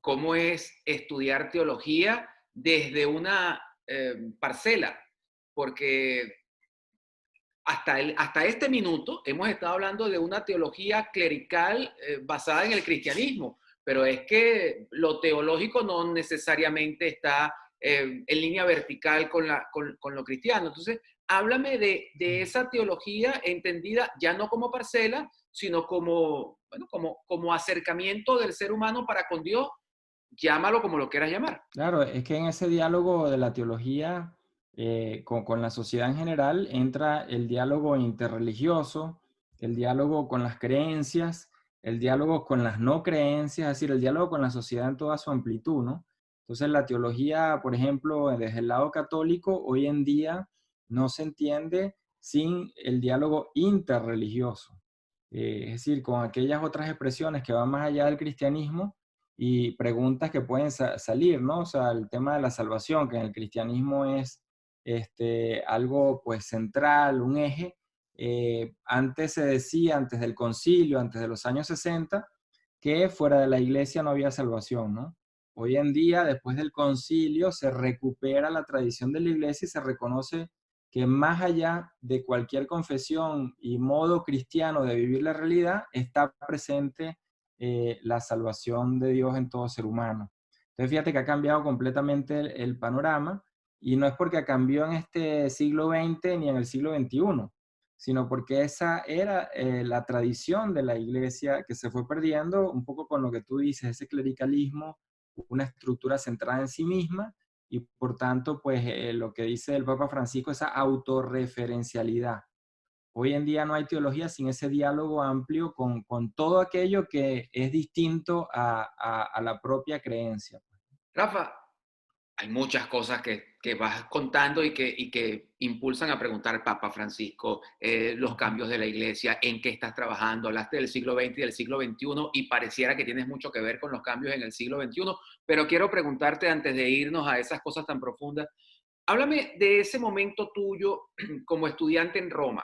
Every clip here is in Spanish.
cómo es estudiar teología desde una parcela, porque hasta este minuto hemos estado hablando de una teología clerical basada en el cristianismo, pero es que lo teológico no necesariamente está en línea vertical con lo cristiano. Entonces, háblame de esa teología entendida ya no como parcela, sino como, bueno, como acercamiento del ser humano para con Dios, llámalo como lo quieras llamar. Claro, es que en ese diálogo de la teología con la sociedad en general entra el diálogo interreligioso, el diálogo con las creencias, el diálogo con las no creencias, es decir, el diálogo con la sociedad en toda su amplitud, ¿no? Entonces la teología, por ejemplo, desde el lado católico, hoy en día no se entiende sin el diálogo interreligioso, es decir, con aquellas otras expresiones que van más allá del cristianismo y preguntas que pueden salir, ¿no? O sea, el tema de la salvación, que en el cristianismo es algo pues central, un eje. Antes se decía, antes del concilio, antes de los años 60, que fuera de la iglesia no había salvación, ¿no? Hoy en día, después del concilio, se recupera la tradición de la iglesia y se reconoce que más allá de cualquier confesión y modo cristiano de vivir la realidad, está presente la salvación de Dios en todo ser humano. Entonces, fíjate que ha cambiado completamente el panorama y no es porque cambió en este siglo XX ni en el siglo XXI, sino porque esa era la tradición de la iglesia que se fue perdiendo un poco con lo que tú dices, ese clericalismo, una estructura centrada en sí misma y por tanto, pues lo que dice el Papa Francisco, esa autorreferencialidad. Hoy en día no hay teología sin ese diálogo amplio con todo aquello que es distinto a la propia creencia. Rafa, hay muchas cosas que vas contando y que impulsan a preguntar al Papa Francisco, los Ujú. cambios de la iglesia, en qué estás trabajando. Hablaste del siglo XX y del siglo XXI y pareciera que tienes mucho que ver con los cambios en el siglo XXI, pero quiero preguntarte antes de irnos a esas cosas tan profundas, háblame de ese momento tuyo como estudiante en Roma.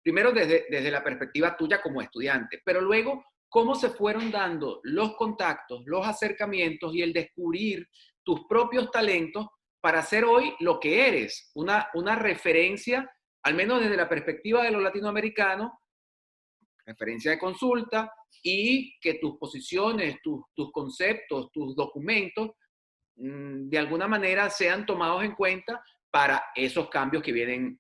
Primero desde la perspectiva tuya como estudiante, pero luego cómo se fueron dando los contactos, los acercamientos y el descubrir tus propios talentos para ser hoy lo que eres, una referencia, al menos desde la perspectiva de los latinoamericanos, referencia de consulta y que tus posiciones, tus conceptos, tus documentos, de alguna manera sean tomados en cuenta para esos cambios que vienen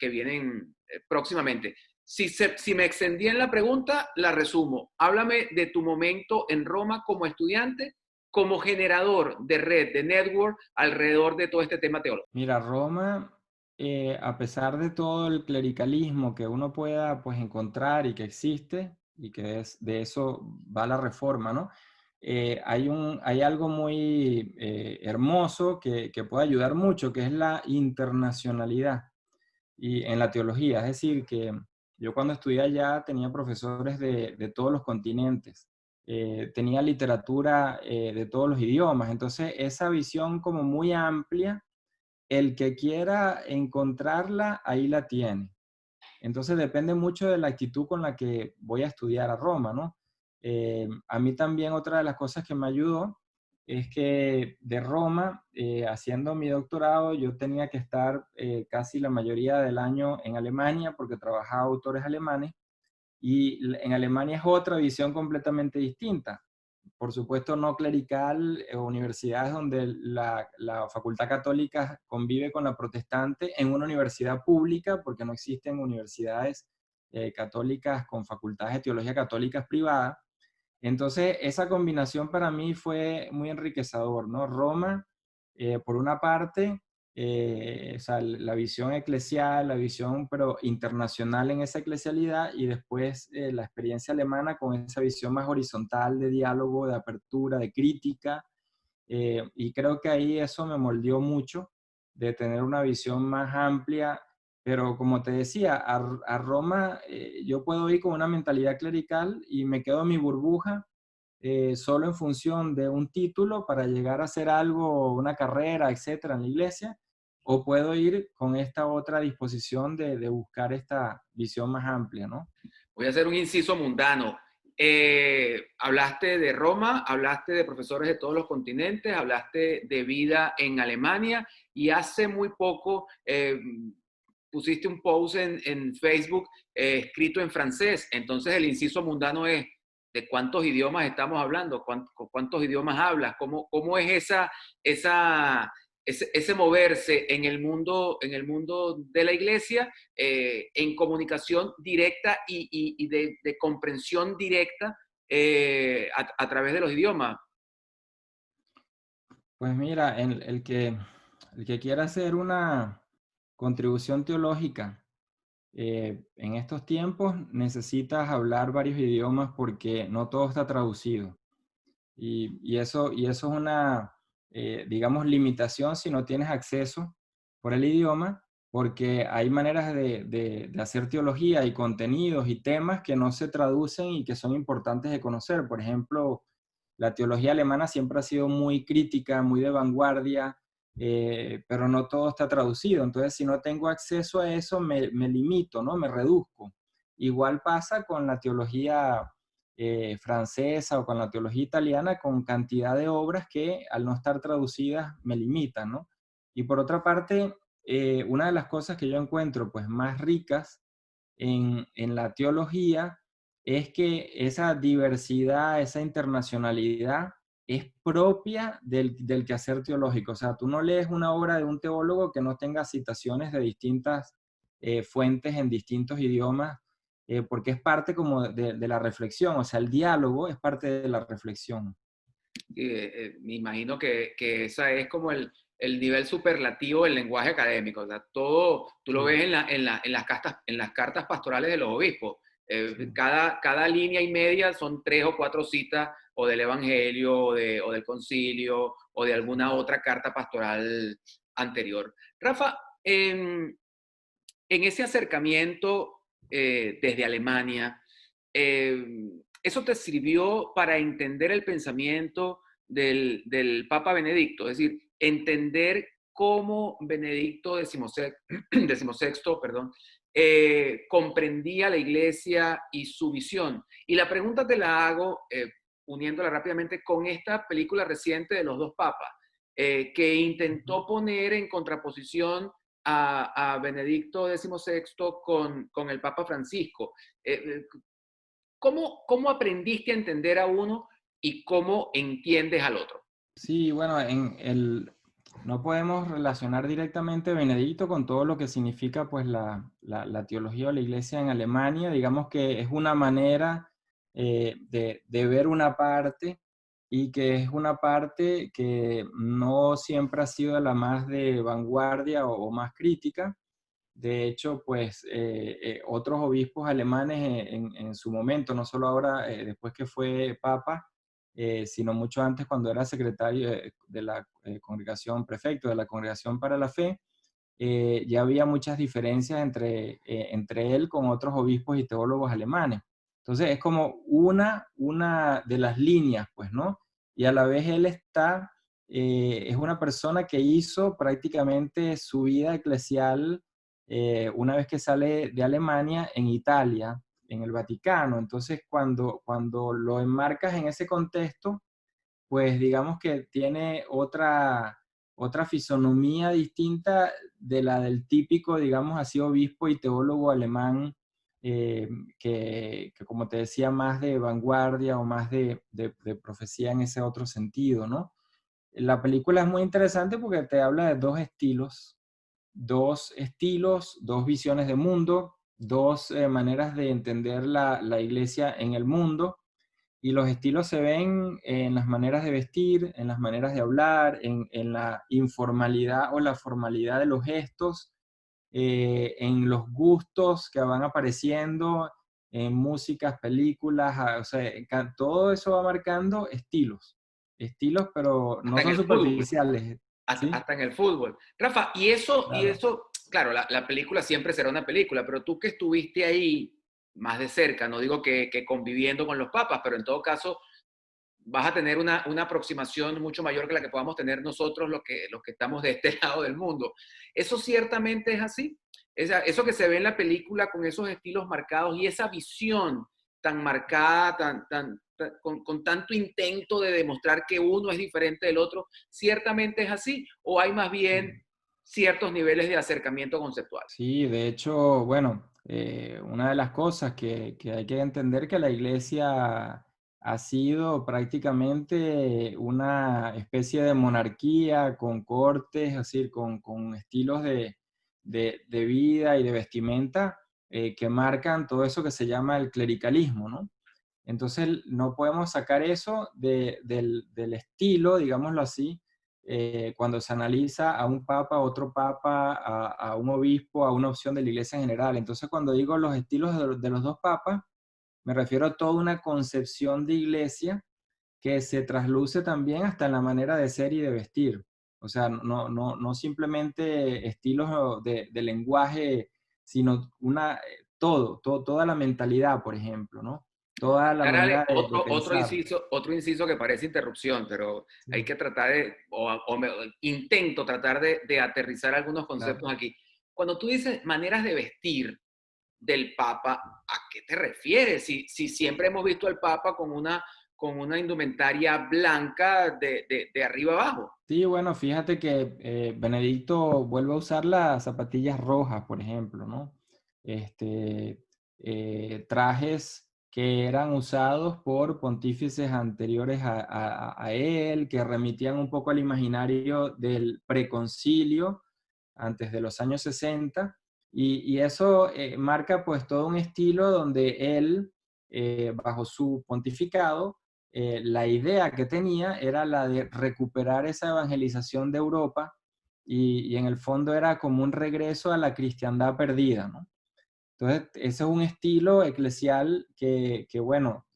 próximamente. Si me extendí en la pregunta, la resumo. Háblame de tu momento en Roma como estudiante, como generador de red, de network, alrededor de todo este tema teológico. Mira, Roma, a pesar de todo el clericalismo que uno pueda pues encontrar y que existe, y que es, de eso va la reforma, ¿no? Hay algo muy hermoso que puede ayudar mucho, que es la internacionalidad y en la teología. Es decir, que yo cuando estudié allá tenía profesores de todos los continentes, tenía literatura de todos los idiomas, entonces esa visión como muy amplia, el que quiera encontrarla, ahí la tiene. Entonces depende mucho de la actitud con la que voy a estudiar a Roma, ¿no? A mí también otra de las cosas que me ayudó es que de Roma, haciendo mi doctorado, yo tenía que estar casi la mayoría del año en Alemania porque trabajaba autores alemanes y en Alemania es otra visión completamente distinta. Por supuesto, no clerical, universidades donde la facultad católica convive con la protestante en una universidad pública, porque no existen universidades católicas con facultades de teología católicas privadas. Entonces, esa combinación para mí fue muy enriquecedor, ¿no? Roma, por una parte, o sea, la visión eclesial, la visión, pero internacional en esa eclesialidad, y después la experiencia alemana con esa visión más horizontal de diálogo, de apertura, de crítica, y creo que ahí eso me moldeó mucho, de tener una visión más amplia, pero como te decía, a Roma yo puedo ir con una mentalidad clerical y me quedo en mi burbuja solo en función de un título para llegar a hacer algo, una carrera, etcétera, en la iglesia, o puedo ir con esta otra disposición de buscar esta visión más amplia, ¿no? Voy a hacer un inciso mundano. Hablaste de Roma, hablaste de profesores de todos los continentes, hablaste de vida en Alemania y hace muy poco pusiste un post en Facebook escrito en francés. Entonces el inciso mundano es, ¿de cuántos idiomas estamos hablando? ¿Cuántos idiomas hablas? ¿Cómo es ese moverse en el mundo de la iglesia en comunicación directa y de comprensión directa a través de los idiomas? Pues mira, el que quiera hacer una contribución teológica en estos tiempos necesitas hablar varios idiomas porque no todo está traducido. Y eso es una, digamos, limitación si no tienes acceso por el idioma, porque hay maneras de hacer teología y contenidos y temas que no se traducen y que son importantes de conocer. Por ejemplo, la teología alemana siempre ha sido muy crítica, muy de vanguardia, pero no todo está traducido. Entonces, si no tengo acceso a eso, me limito, ¿no? Me reduzco. Igual pasa con la teología francesa o con la teología italiana, con cantidad de obras que al no estar traducidas me limitan, ¿no? Y por otra parte, una de las cosas que yo encuentro pues más ricas en la teología es que esa diversidad, esa internacionalidad es propia del quehacer teológico. O sea, tú no lees una obra de un teólogo que no tenga citaciones de distintas fuentes en distintos idiomas, porque es parte como de la reflexión. O sea, el diálogo es parte de la reflexión. Me imagino que esa es como el nivel superlativo del lenguaje académico. O sea, todo, tú lo Sí, ves en las cartas pastorales de los obispos. sí. Cada línea y media son 3 o 4 citas o del Evangelio o del Concilio o de alguna otra carta pastoral anterior. Rafa, en ese acercamiento desde Alemania, ¿eso te sirvió para entender el pensamiento del Papa Benedicto? Es decir, entender cómo Benedicto XVI, perdón, comprendía la iglesia y su visión. Y la pregunta te la hago, uniéndola rápidamente con esta película reciente de los dos papas, que intentó poner en contraposición a Benedicto XVI con el Papa Francisco. ¿Cómo aprendiste a entender a uno y cómo entiendes al otro? Sí, bueno, no podemos relacionar directamente Benedicto con todo lo que significa pues la teología o la iglesia en Alemania. Digamos que es una manera de ver una parte y que es una parte que no siempre ha sido la más de vanguardia o más crítica. De hecho, pues otros obispos alemanes en su momento, no solo ahora, después que fue papa, sino mucho antes cuando era secretario de la congregación, prefecto de la Congregación para la Fe, ya había muchas diferencias entre él con otros obispos y teólogos alemanes. Entonces es como una de las líneas, pues, ¿no? Y a la vez él es una persona que hizo prácticamente su vida eclesial una vez que sale de Alemania en Italia, en el Vaticano. Entonces cuando lo enmarcas en ese contexto, pues digamos que tiene otra fisonomía distinta de la del típico, digamos así, obispo y teólogo alemán, eh, que, como te decía, más de vanguardia o más de profecía en ese otro sentido, ¿no? La película es muy interesante porque te habla de dos visiones de mundo, dos maneras de entender la iglesia en el mundo, y los estilos se ven en las maneras de vestir, en las maneras de hablar, en la informalidad o la formalidad de los gestos, en los gustos que van apareciendo, en músicas, películas, o sea, todo eso va marcando estilos, pero no Hasta en son el fútbol. superficiales, hasta, ¿sí? hasta en el fútbol. Rafa, Claro. claro, la película siempre será una película, pero tú que estuviste ahí más de cerca, no digo que conviviendo con los papas, pero en todo caso vas a tener una aproximación mucho mayor que la que podamos tener nosotros los que estamos de este lado del mundo. Eso ciertamente es así. Eso que se ve en la película con esos estilos marcados y esa visión tan marcada, con tanto intento de demostrar que uno es diferente del otro, ¿ciertamente es así? ¿O hay más bien Sí. ciertos niveles de acercamiento conceptual? Sí, de hecho, bueno, una de las cosas que hay que entender que la iglesia ha sido prácticamente una especie de monarquía con cortes, es decir, con estilos de vida y de vestimenta que marcan todo eso que se llama el clericalismo, ¿no? Entonces, no podemos sacar eso del estilo, digámoslo así, cuando se analiza a un papa, a otro papa, a un obispo, a una opción de la iglesia en general. Entonces, cuando digo los estilos de los dos papas, me refiero a toda una concepción de iglesia que se trasluce también hasta en la manera de ser y de vestir. O sea, no simplemente estilos de lenguaje, sino toda la mentalidad, por ejemplo, ¿no? Toda la Dale, manera de pensar. otro inciso que parece interrupción, pero hay Sí, que tratar de, intento tratar de aterrizar algunos claro. conceptos aquí. Cuando tú dices maneras de vestir del Papa, ¿a qué te refieres? Si siempre hemos visto al Papa con una indumentaria blanca de arriba abajo. Sí, bueno, fíjate que Benedicto vuelve a usar las zapatillas rojas, por ejemplo, ¿no? Este, trajes que eran usados por pontífices anteriores a él, que remitían un poco al imaginario del preconcilio antes de los años 60, y eso marca pues todo un estilo donde él, bajo su pontificado, la idea que tenía era la de recuperar esa evangelización de Europa y en el fondo era como un regreso a la cristiandad perdida, ¿no? Entonces, ese es un estilo eclesial que bueno,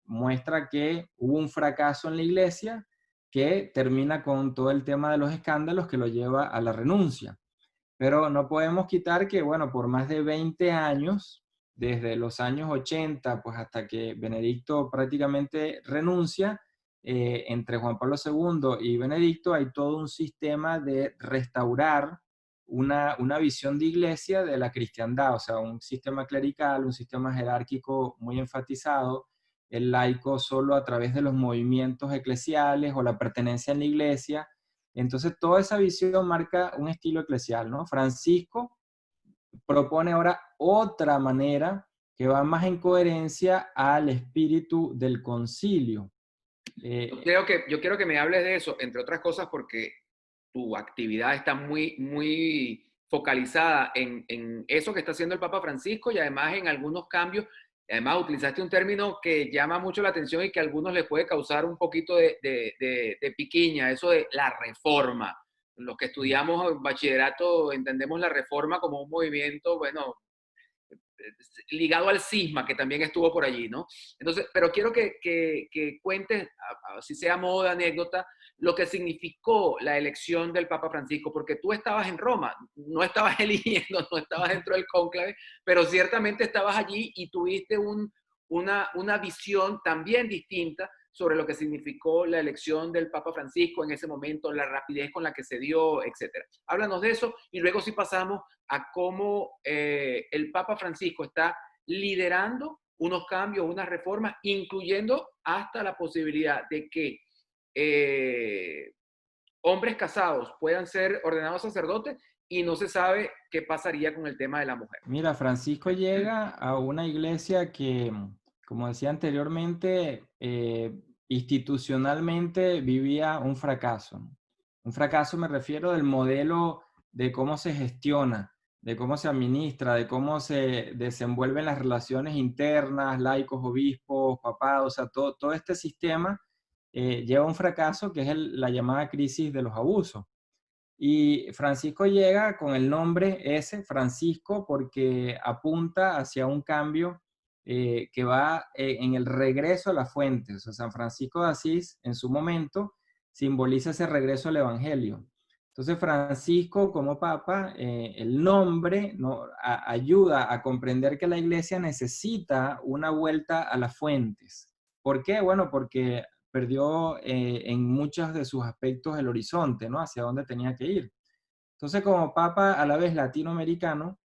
muestra que hubo un fracaso en la iglesia que termina con todo el tema de los escándalos que lo lleva a la renuncia. Pero no podemos quitar que, bueno, por más de 20 años, desde los años 80, pues hasta que Benedicto prácticamente renuncia, entre Juan Pablo II y Benedicto hay todo un sistema de restaurar una visión de iglesia de la cristiandad, o sea, un sistema clerical, un sistema jerárquico muy enfatizado, el laico solo a través de los movimientos eclesiales o la pertenencia en la iglesia. Entonces, toda esa visión marca un estilo eclesial, ¿no? Francisco propone ahora otra manera que va más en coherencia al espíritu del concilio. Eh, Yo quiero que me hables de eso, entre otras cosas, porque tu actividad está muy focalizada en eso que está haciendo el Papa Francisco y además en algunos cambios. Además, utilizaste un término que llama mucho la atención y que a algunos les puede causar un poquito de piquiña, eso de la reforma. Los que estudiamos bachillerato entendemos la reforma como un movimiento, bueno, ligado al cisma, que también estuvo por allí, ¿no? Entonces, pero quiero que cuentes, si sea modo de anécdota, lo que significó la elección del Papa Francisco, porque tú estabas en Roma, no estabas eligiendo, no estabas dentro del cónclave, pero ciertamente estabas allí y tuviste una visión también distinta sobre lo que significó la elección del Papa Francisco en ese momento, la rapidez con la que se dio, etcétera. Háblanos de eso y luego sí pasamos a cómo el Papa Francisco está liderando unos cambios, unas reformas, incluyendo hasta la posibilidad de que hombres casados puedan ser ordenados sacerdotes y no se sabe qué pasaría con el tema de la mujer. Mira, Francisco llega a una iglesia que, como decía anteriormente, institucionalmente vivía un fracaso, ¿no? Un fracaso me refiero del modelo de cómo se gestiona, de cómo se administra, de cómo se desenvuelven las relaciones internas, laicos, obispos, papados, o sea, todo este sistema lleva a un fracaso que es la llamada crisis de los abusos. Y Francisco llega con el nombre ese, Francisco, porque apunta hacia un cambio que va en el regreso a las fuentes. O sea, San Francisco de Asís, en su momento, simboliza ese regreso al Evangelio. Entonces, Francisco, como papa, el nombre, ¿no? Ayuda a comprender que la iglesia necesita una vuelta a las fuentes. ¿Por qué? Bueno, porque perdió en muchos de sus aspectos el horizonte, ¿no? Hacia dónde tenía que ir. Entonces, como papa a la vez latinoamericano,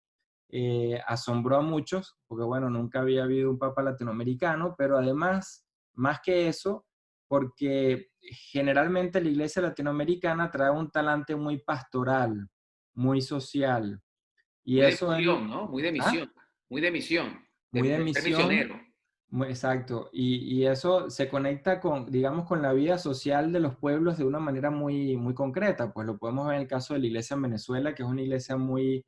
asombró a muchos, porque bueno, nunca había habido un papa latinoamericano, pero además, más que eso, porque generalmente la iglesia latinoamericana trae un talante muy pastoral, muy social, y Muy de eso él, misión, ¿no? Muy de ¿ah? misión, muy de misión, Muy de de ser misión. misionero. Exacto, y eso se conecta con, digamos, con la vida social de los pueblos de una manera muy, muy concreta. Pues lo podemos ver en el caso de la iglesia en Venezuela, que es una iglesia muy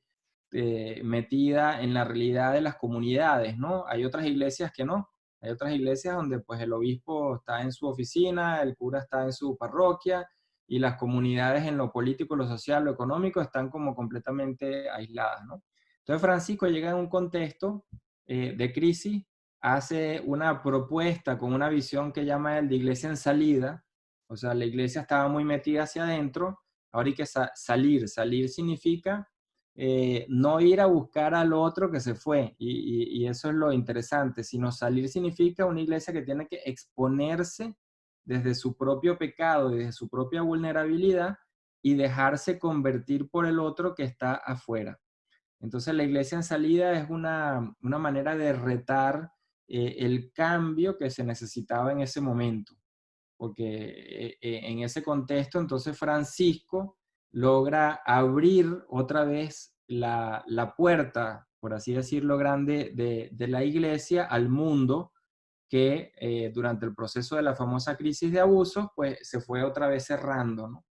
metida en la realidad de las comunidades, ¿no? Hay otras iglesias que no. Hay otras iglesias donde pues el obispo está en su oficina, el cura está en su parroquia y las comunidades en lo político, lo social, lo económico están como completamente aisladas, ¿no? Entonces Francisco llega en un contexto de crisis, hace una propuesta con una visión que llama él de iglesia en salida, o sea, la iglesia estaba muy metida hacia adentro, ahora hay que salir, salir significa no ir a buscar al otro que se fue, y eso es lo interesante, sino salir significa una iglesia que tiene que exponerse desde su propio pecado, desde su propia vulnerabilidad, y dejarse convertir por el otro que está afuera. Entonces la iglesia en salida es una manera de retar el cambio que se necesitaba en ese momento, porque en ese contexto entonces Francisco logra abrir otra vez la puerta, por así decirlo, grande de la iglesia al mundo que durante el proceso de la famosa crisis de abusos, pues se fue otra vez cerrando, ¿no?